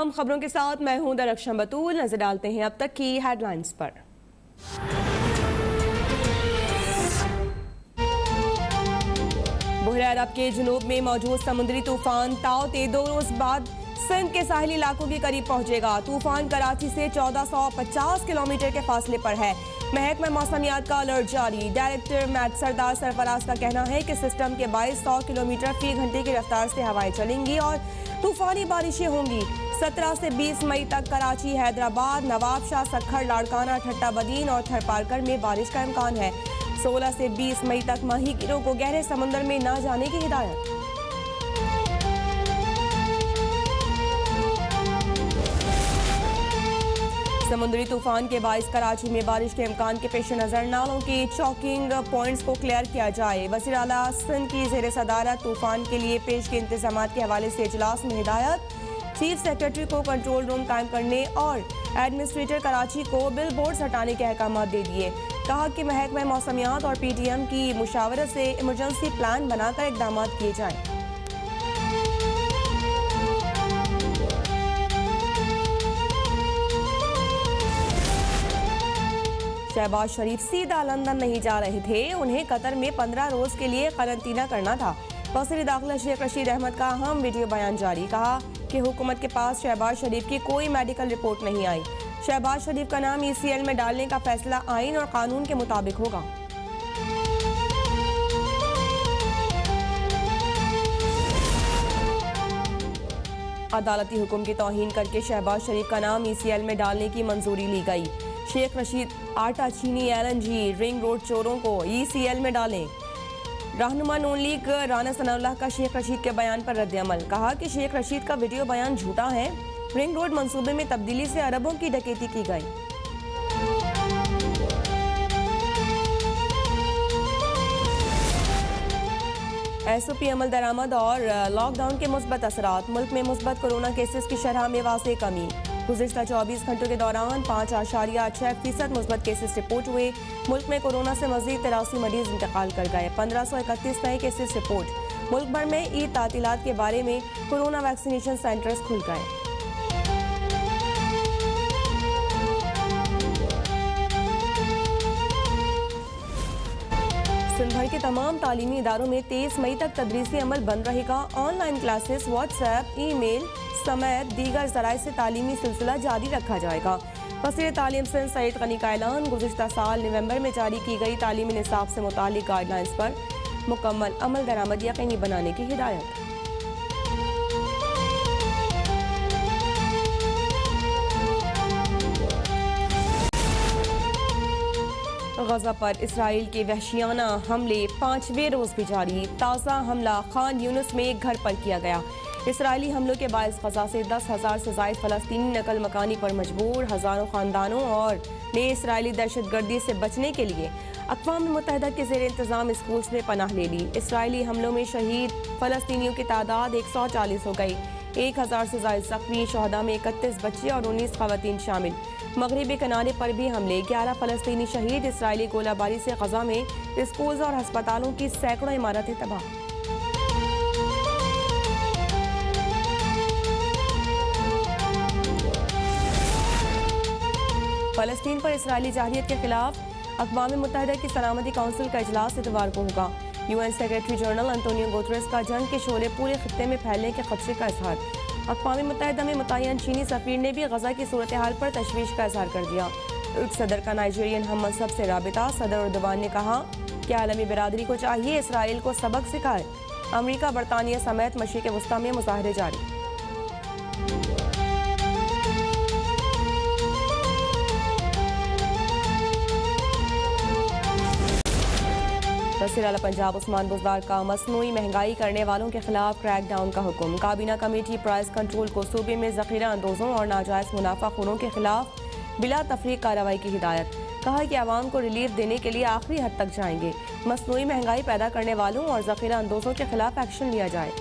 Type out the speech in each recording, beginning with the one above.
तमाम खबरों के साथ मैं हूं दरख्शां बतूल। नजर डालते हैं अब तक की हेडलाइंस पर। बहरे अरब के जुनूब में मौजूद समुद्री तूफान ताओते 2 रोज बाद सिंध के साहिली इलाकों के करीब पहुंचेगा। तूफान कराची से 1450 किलोमीटर के फासले पर है। महकमा मौसमियात का अलर्ट जारी। डायरेक्टर मैट सरदार सरफराज का कहना है कि सिस्टम के 2200 किलोमीटर फी घंटे की रफ्तार से हवाएं चलेंगी और तूफानी बारिशें होंगी। 17 से 20 मई तक कराची, हैदराबाद, नवाबशाह, सक्खर, लाड़काना, ठट्टा बदीन और थरपारकर में बारिश का इम्कान है। 16 से 20 मई तक माहीगीरों को गहरे समंदर में न जाने की हिदायत। समुद्री तूफान के बाइस कराची में बारिश के इम्कान के पेश नजर नालों की चौकिंग पॉइंट्स को क्लियर किया जाए। वज़ीर आला सिंध की ज़ेर सदारत तूफान के लिए पेश के इंतजाम के हवाले से इजलास में हिदायत। चीफ सेक्रेटरी को कंट्रोल रूम कायम करने और एडमिनिस्ट्रेटर कराची को बिल बोर्ड हटाने के अहकाम दे दिए। कहा कि महकमा मौसमियात और PTM की मुशावरत से इमरजेंसी प्लान बनाकर इकदाम किए जाएं। शहबाज शरीफ सीधा लंदन नहीं जा रहे थे, उन्हें कतर में 15 रोज के लिए क्वारंटीना करना था। वज़ीर दाखिला शेख रशीद अहमद का अहम वीडियो बयान जारी। कहा कि हुकूमत के पास शहबाज शरीफ की कोई मेडिकल रिपोर्ट नहीं आई। शहबाज शरीफ का नाम ECL में डालने का फैसला आइन और कानून के मुताबिक होगा। अदालती हुक्म की तौहीन करके शहबाज शरीफ का नाम ECL में डालने की मंजूरी ली गई। शेख रशीद आटा चीनी LNG रिंग रोड चोरों को ECL में डालें। रहनुमा नून लीग राना सनाउल्लाह का शेख रशीद के बयान पर रद्द-ए-अमल। कहा कि शेख रशीद का वीडियो बयान झूठा है। रिंग रोड मंसूबे में तब्दीली से अरबों की डकैती की गई। SOP अमल दरामद और लॉकडाउन के मुस्बत असरात। मुल्क में मुस्बत कोरोना केसेस की शरह में वाज़ेह कमी। गुज़िश्ता 24 घंटों के दौरान 5.6% मुस्बत केसेस रिपोर्ट हुए। मुल्क में कोरोना से मजीद 83 मरीज इंतकाल कर गए। 1531 नए केसेस रिपोर्ट। मुल्क भर में ईद तातीलात के बारे में कोरोना वैक्सीनेशन सेंटर्स खुल गए। सिंध भर के तमाम तालीमी इदारों में 23 मई तक तदरीसी अमल बंद रहेगा। ऑनलाइन क्लासेस, व्हाट्सएप, ईमेल समेत दीगर ज़राए से तालीमी सिलसिला जारी रखा जाएगा। वज़ीर तालीम सिंध सईद गनी का ऐलान। गुज़िश्ता साल नवंबर में जारी की गई तालीमी निसाब से मुतालिक गाइडलाइंस पर मुकम्मल अमल दरामद यकीनी बनाने की हिदायत। गजा पर इसराइल के वहशियाना हमले 5वें रोज भी जारी। ताज़ा हमला खान यूनुस में एक घर पर किया गया। इसराइली हमलों के बायस गजा से 10,000 से ज़ायद फ़लस्तीनी नकल मकानी पर मजबूर। हज़ारों ख़ानदानों और ने इसराइली दहशतगर्दी से बचने के लिए अक़वाम मुत्तहिदा के ज़ेर इंतज़ाम स्कूल्स में पनाह ले ली। इसराइली हमलों में शहीद फ़लस्तीनियों की तादाद 140 हो गई। 1000 से ज़ायद ज़ख्मी। शहदा में 31 बच्चे और 19 ख़वातीन शामिल। मगरिबी किनारे पर भी हमले। 11 फ़लस्तीनी शहीद। इसराइली गोलाबारी से गजा में स्कूल्स और अस्पतालों की सैकड़ों इमारतें तबाह। फ़लस्तीन पर इसराइली जाहिलियत के खिलाफ अक़वाम मुत्तहिदा की सलामती काउंसिल का इजलास इतवार को होगा। UN secretary general Antonio Guterres का जंग के शोले पूरे खित्ते में फैलने के खदशे का इजहार। अक़वाम मुत्तहिदा में मुतय्यन चीनी सफ़ीर ने भी गजा की सूरत हाल पर तशवीश का इजहार कर दिया। सदर का नाइजीरियन हम मनसब से राबिता। सदर उर्दवान ने कहा कि आलमी बिरादरी को चाहिए इसराइल को सबक सिखाए। अमरीका, बरतानिया समेत मशरिक़ वस्ता में मुज़ाहरे जारी। वज़ीर आला पंजाब उस्मान बुज़दार का मसनूई महंगाई करने वालों के खिलाफ क्रैक डाउन का हुक्म। काबीना कमेटी प्राइस कंट्रोल को सूबे में ज़ख़ीरा अंदोज़ों और नाजायज़ मुनाफाखोरों के खिलाफ बिला तफरीक कार्रवाई की हिदायत। कहा कि आवाम को रिलीफ देने के लिए आखिरी हद तक जाएंगे। मसनूई महंगाई पैदा करने वालों और ज़ख़ीरा अंदोज़ों के खिलाफ एक्शन लिया जाए।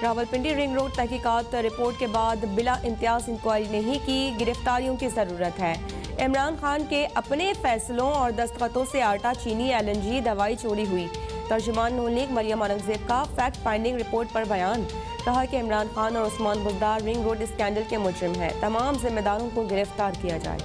रावलपिंडी रिंग रोड तहकीकात रिपोर्ट के बाद बिला इम्तियाज इंक्वायरी नहीं की। गिरफ्तारियों की ज़रूरत है। इमरान खान के अपने फैसलों और दस्तखतों से आटा, चीनी, LNG, दवाई चोरी हुई। तर्जुमान नून लीग मरियम औरंगजेब का फैक्ट फाइंडिंग रिपोर्ट पर बयान। कहा कि इमरान खान और उस्मान बुगदार रिंग रोड स्कैंडल के मुजरिम हैं। तमाम जिम्मेदारों को गिरफ्तार किया जाए।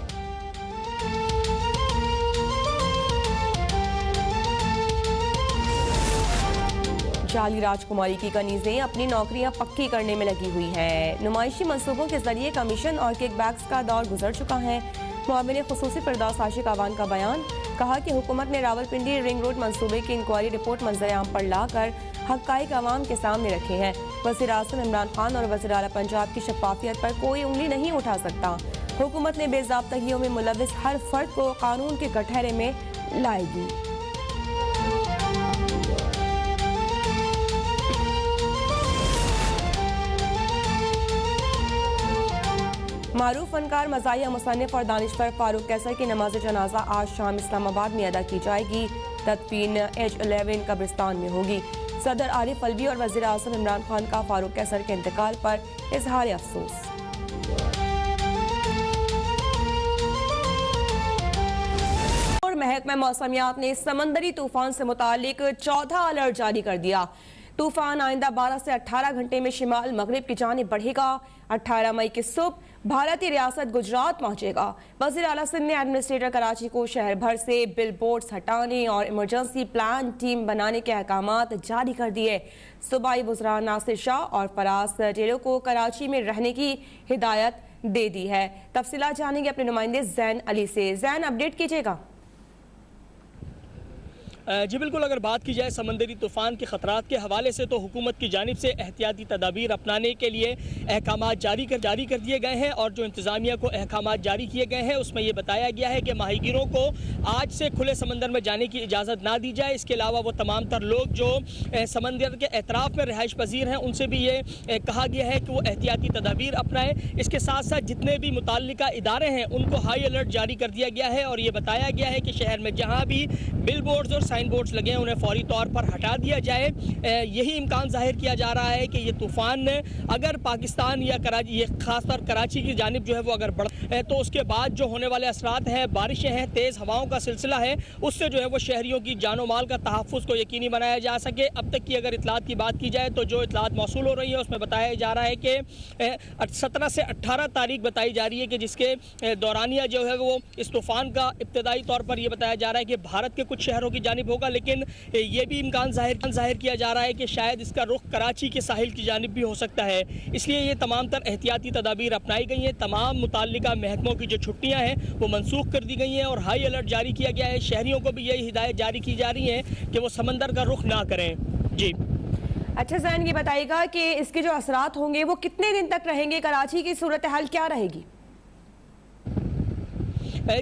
जाली राजकुमारी की कनीजें अपनी नौकरियां पक्की करने में लगी हुई है। नुमाइशी मंसूबों के जरिए कमीशन और किकबैक्स का दौर गुजर चुका है। मुआविन खुसूसी फिरदौस आशिक आवान का बयान। कहा कि हुकूमत ने रावलपिंडी रिंग रोड मंसूबे की इंक्वायरी रिपोर्ट मंजर-ए-आम पर लाकर हक़ाइक़ अवाम के सामने रखे हैं। वज़ीर आज़म इमरान खान और वज़ीर आला पंजाब की शफाफियत पर कोई उंगली नहीं उठा सकता। हुकूमत ने बेज़ाब्तगियों में मुलव्विस हर फर्द को कानून के कटहरे में लाएगी। मारूफ फनकार, मज़ाहिया मुसन्निफ और दानिश्वर फारूक कैसर की नमाज जनाजा आज शाम इस्लामाबाद में अदा की जाएगी। तदफीन H11 कब्रिस्तान में होगी। सदर आरिफ अलवी और वज़ीर आज़म इमरान खान का फारूक कैसर के इंतकाल पर इजहार अफसोस। और महकमा मौसमियात ने समंदरी तूफान से मुतालिक 14 अलर्ट जारी कर दिया। तूफान आइंदा 12 से 18 घंटे में शिमाल मगरिब की जानिब बढ़ेगा। 18 मई की सुबह भारतीय रियासत गुजरात पहुंचेगा। वज़ीर आला सिंध ने एडमिनिस्ट्रेटर कराची को शहर भर से बिलबोर्ड्स हटाने और इमरजेंसी प्लान टीम बनाने के अहकामात जारी कर दिए। सूबाई वज़रा नासिर शाह और फराज टेरो को कराची में रहने की हिदायत दे दी है। तफसीलात जानेंगे अपने नुमाइंदे जैन अली से। जैन, अपडेट कीजिएगा। जी बिल्कुल, अगर बात की जाए समंदरी तूफ़ान के ख़तरात के हवाले से तो हुकूमत की जानिब से एहतियाती तदाबीर अपनाने के लिए अहकामात जारी कर दिए गए हैं। और जो इंतज़ामिया को अहकामात जारी किए गए हैं उसमें यह बताया गया है कि माहीगीरों को आज से खुले समंदर में जाने की इजाज़त ना दी जाए। इसके अलावा वो तमाम तर लोग जो समंदर के एतराफ़ में रिहाइश पजीर हैं उनसे भी ये कहा गया है कि वो एहतियाती तदाबीर अपनाएं। इसके साथ साथ जितने भी मुताल्लिका इदारे हैं उनको हाई अलर्ट जारी कर दिया गया है। और ये बताया गया है कि शहर में जहाँ भी बिल बोर्ड्स और साइन बोर्ड्स लगे हैं उन्हें फौरी तौर पर हटा दिया जाए। यही इम्कान जाहिर किया जा रहा है कि ये तूफ़ान अगर पाकिस्तान या कराची, ये खासतौर कराची की जानिब जो है वो अगर बढ़ तो उसके बाद जो होने वाले असरात हैं, बारिशें हैं, तेज़ हवाओं का सिलसिला है, उससे जो है वो शहरियों की जानो माल का तहफ़्फ़ुज़ को यकीनी बनाया जा सके। अब तक की अगर इतलात की बात की जाए तो जो इतलात मौसूल हो रही है उसमें बताया जा रहा है कि 17 से 18 तारीख बताई जा रही है कि जिसके दौरानिया जो है वो इस तूफ़ान का इब्तदाई तौर पर यह बताया जा रहा है कि भारत के कुछ शहरों की जानिब होगा। लेकिन ये भी इम्कान जाहिर किया जा रहा है कि शायद इसका रुख कराची के साहिल की जानिब भी हो सकता है। इसलिए ये तमाम तर एहतियाती तदाबीर अपनाई गई हैं। तमाम मुताल्लिका महकमों की जो छुट्टियां हैं वो मनसूख कर दी गई हैं और हाई अलर्ट जारी किया गया है। शहरियों को भी यही हिदायत जारी की जा रही है कि वो समंदर का रुख ना करें। जी अच्छा जैन, ये बताइएगा कि इसके जो असरात होंगे वो कितने दिन तक रहेंगे? कराची की सूरत हाल क्या रहेगी?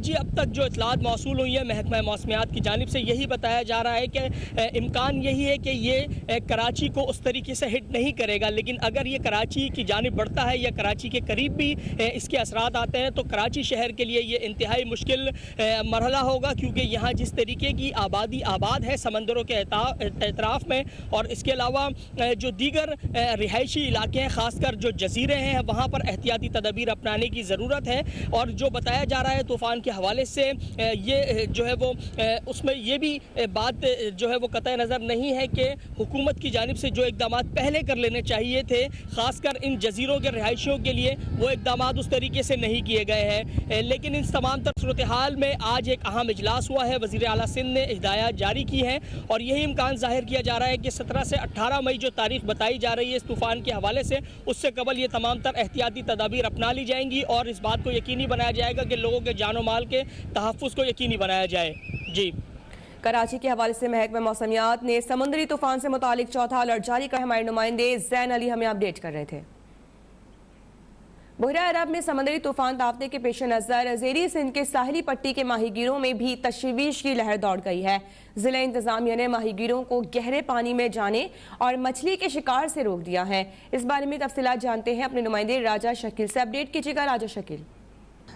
जी अब तक जो इतलात मौसूल हुई है महकमा मौसमियात की जानिब से यही बताया जा रहा है कि इम्कान यही है कि ये कराची को उस तरीके से हिट नहीं करेगा। लेकिन अगर ये कराची की जानिब बढ़ता है या कराची के करीब भी इसके असरात आते हैं तो कराची शहर के लिए ये इंतहाई मुश्किल मरहला होगा, क्योंकि यहाँ जिस तरीके की आबादी आबाद है समंदरों के एतराफ़ में, और इसके अलावा जो दीगर रिहायशी इलाके हैं ख़ासकर जो जजीरे हैं वहाँ पर एहतियाती तदाबीर अपनाने की ज़रूरत है। और जो बताया जा रहा है तूफ़ान के हवाले से ये जो है वो उसमें ये भी बात जो है वो कतई नज़र नहीं है कि हुकूमत की जानिब से जो इक़दाम पहले कर लेने चाहिए थे ख़ासकर इन जजीरों के रिहायशियों के लिए वो इक़दाम उस तरीके से नहीं किए गए हैं। लेकिन इन तमाम तर सूरत हाल में आज एक अहम इजलास हुआ है। वज़ीर आला सिंध ने हिदायत जारी की है और यही इम्कान जाहिर किया जा रहा है कि 17 से 18 मई जो तारीख बताई जा रही है इस तूफ़ान के हवाले से, उससे कबल ये तमाम तर एहतियाती तदाबीर अपना ली जाएंगी और इस बात को यकीनी बनाया जाएगा कि लोगों के जानो माल के तहफ़्फ़ुज़ को यकीनी बनाया जाए। जी कराची के हवाले से महकमा मौसमियात ने समुद्री तूफान से मुतालिक चौथा अलर्ट जारी कर हमारे नुमाइंदे जैन अली हमें अपडेट कर रहे थे। बहरा अरब में समुद्री तूफान तापने के पेश नज़र ज़ेरी सिंध के साहिली पट्टी के माहीगीरों में भी तशवीश की लहर दौड़ गई है। ज़िला इंतज़ामिया ने माहीगीरों को गहरे पानी में जाने और मछली के शिकार से रोक दिया है। इस बारे में तफसीलात जानते हैं अपने नुमाइंदे राजा शकील से। अपडेट कीजिएगा राजा शकील।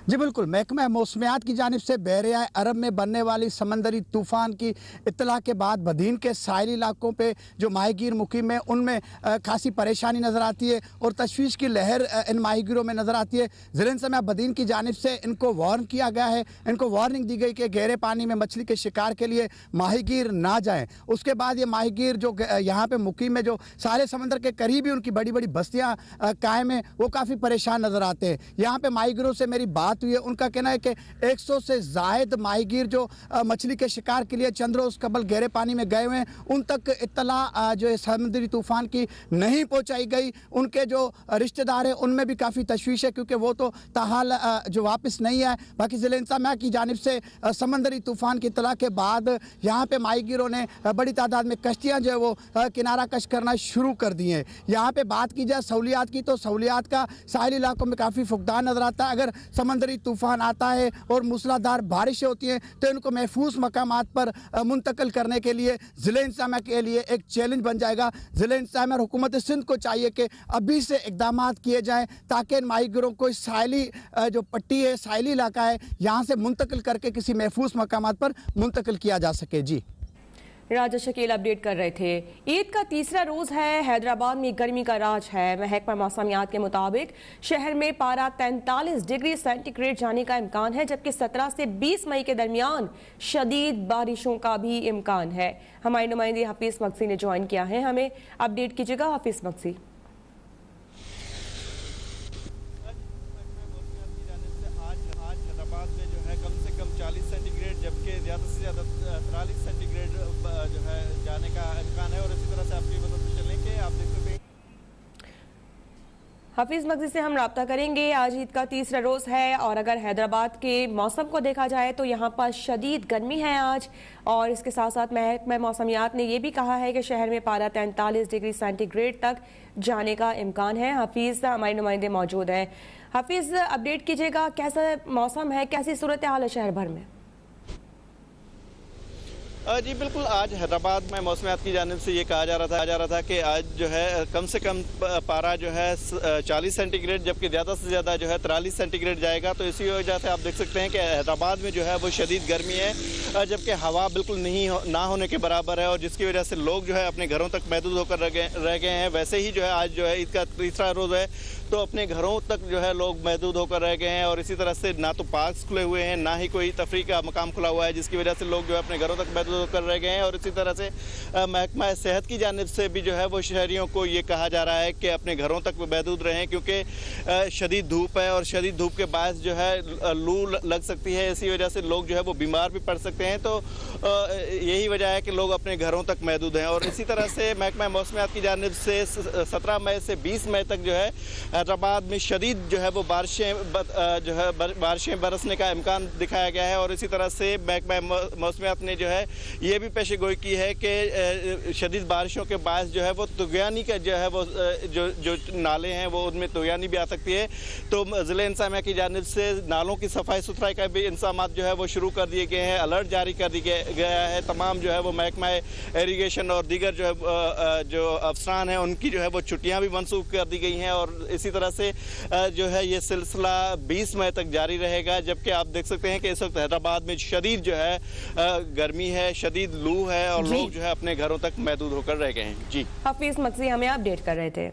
जी बिल्कुल, महकमा मौसमियात की जानिब से बहरिया अरब में बनने वाली समंदरी तूफ़ान की इत्तला के बाद बदीन के साहिली इलाकों पे जो माहीगीर मुकीम है उनमें खासी परेशानी नज़र आती है और तशवीश की लहर इन माहीगीरों में नज़र आती है। ज़िला इंतज़ामिया बदीन की जानिब से इनको वार्न किया गया है, इनको वार्निंग दी गई कि गहरे पानी में मछली के शिकार के लिए माहीगीर ना जाएँ। उसके बाद ये माहीगीर जो यहाँ पर मुकीम है, जो सारे समंदर के करीब ही उनकी बड़ी बड़ी बस्तियाँ कायम हैं, वो काफ़ी परेशान नज़र आते हैं। यहाँ पर माहीगीरों से मेरी बात हुई है, उनका कहना है कि 100 से ज़ायद माहीगीर जो मछली के शिकार के लिए चंद रोज़ कबल गहरे पानी में गए हुए हैं, उन तक इत्तला जो समुद्री तूफ़ान की नहीं पहुंचाई गई। उनके जो रिश्तेदार हैं उनमें भी काफ़ी तशवीश है, क्योंकि वो तो ताहाल जो वापस नहीं आए। बाकी ज़िला इंतज़ामिया की जानिब से समंदरी तूफ़ान की इत्तला के बाद यहाँ पे माहीगीरों ने बड़ी तादाद में कश्तियाँ जो है वो किनारा कश करना शुरू कर दी हैं। यहाँ पे बात की जाए सहूलियात की, तो सहूलियात का साहिली इलाकों में काफ़ी फुकदान नज़र आता है। अगर समंदरी तूफान आता है और मूसलाधार बारिशें होती हैं तो इनको महफूज मकामात पर मुंतकिल करने के लिए ज़िला इंतज़ामिया के लिए एक चैलेंज बन जाएगा। ज़िला इंतज़ामिया और हुकूमत सिंध को चाहिए कि अभी से इक़दाम किए जाएँ ताकि इन माहीगीरों को इस साहिली जो पट्टी है, साहिली इलाका है, यहाँ से मुंतकिल करके किसी महफूज मकामात पर मुंतकिल किया जा सके। जी राजा शकील अपडेट कर रहे थे। ईद का तीसरा रोज़ है, हैदराबाद में गर्मी का राज है। महकमा मौसमियात के मुताबिक शहर में पारा 43 डिग्री सेंटीग्रेड जाने का इम्कान है, जबकि 17 से 20 मई के दरमियान शदीद बारिशों का भी इम्कान है। हमारे नुमाइंदे हफीज़ मक्सी ने ज्वाइन किया है, हमें अपडेट कीजिएगा हफीज़ मक्सी। जबकि ज़्यादा से ज़्यादा 43 सेंटीग्रेड जो है जाने का इम्कान है। और इसी तरह से आपकी बताते चलें कि आप देख सकते हैं हफीज़ मक्सी से हम रब्ता करेंगे। आज ईद का तीसरा रोज़ है और अगर हैदराबाद के मौसम को देखा जाए तो यहाँ पर शदीद गर्मी है आज, और इसके साथ साथ महकमा मौसमियात ने यह भी कहा है कि शहर में पारा 43 डिग्री सेंटीग्रेड तक जाने का इम्कान है। हफीज़ हमारे नुमाइंदे मौजूद हैं। हफीज़ अपडेट कीजिएगा, कैसा मौसम है, कैसी सूरत हाल है शहर भर में? जी बिल्कुल, आज हैदराबाद में मौसमियात की जानिब से ये कहा जा रहा था कि आज जो है कम से कम पारा जो है 40 सेंटीग्रेड जबकि ज़्यादा से ज़्यादा जो है 43 सेंटीग्रेड जाएगा। तो इसी वजह से आप देख सकते हैं कि हैदराबाद में जो है वो शदीद गर्मी है, जबकि हवा बिल्कुल ना होने के बराबर है, और जिसकी वजह से लोग जो है अपने घरों तक महदूद होकर रह गए हैं। वैसे ही जो है आज जो है ईद का तीसरा रोज़ है, तो अपने घरों तक जो है लोग महदूद होकर रह गए हैं। और इसी तरह से ना तो पार्क्स खुले हुए हैं, ना ही कोई तफरीह का मकाम खुला हुआ है, जिसकी वजह से लोग जो है अपने घरों तक महदूद होकर रह गए हैं। और इसी तरह से महकमा सेहत की जानिब से भी जो है वो शहरियों को ये कहा जा रहा है कि अपने घरों तक महदूद रहें, क्योंकि शदीद धूप है और शदीद धूप के बायस जो है लू लग सकती है। इसी वजह से लोग जो है वो बीमार भी पड़ सकते हैं। तो यही वजह है कि लोग अपने घरों तक महदूद हैं। और इसी तरह से महकमा मौसमियात की जानिब से 17 मई से 20 मई तक जो है हैदराबाद में शदीद जो है वो बारिशें बरसने का इम्कान दिखाया गया है। और इसी तरह से महकमा मौसमियात ने जो है ये भी पेशेगोई की है कि शदीद बारिशों के बायस जो है वो तुगयानी का जो है वो जो नाले हैं वो उनमें तुगयानी भी आ सकती है। तो ज़िला इंतज़ामिया की जानिब से नालों की सफाई सुथराई का भी इंतजाम जो है वो शुरू कर दिए गए हैं। अलर्ट जारी कर दिया गया है। तमाम जो है वो महकमा इरीगेशन और दीगर जो अफसरान हैं उनकी जो है वो छुट्टियाँ भी मनसूख कर दी गई हैं। और इसी तरह से जो है ये सिलसिला 20 मई तक जारी रहेगा। जबकि आप देख सकते हैं कि इस वक्त हैदराबाद में शदीद जो है गर्मी है, शदीद लू है, और लोग जो है अपने घरों तक महदूद होकर रह गए हैं। जी हफीज़ मक्सी हमें अपडेट कर रहे थे।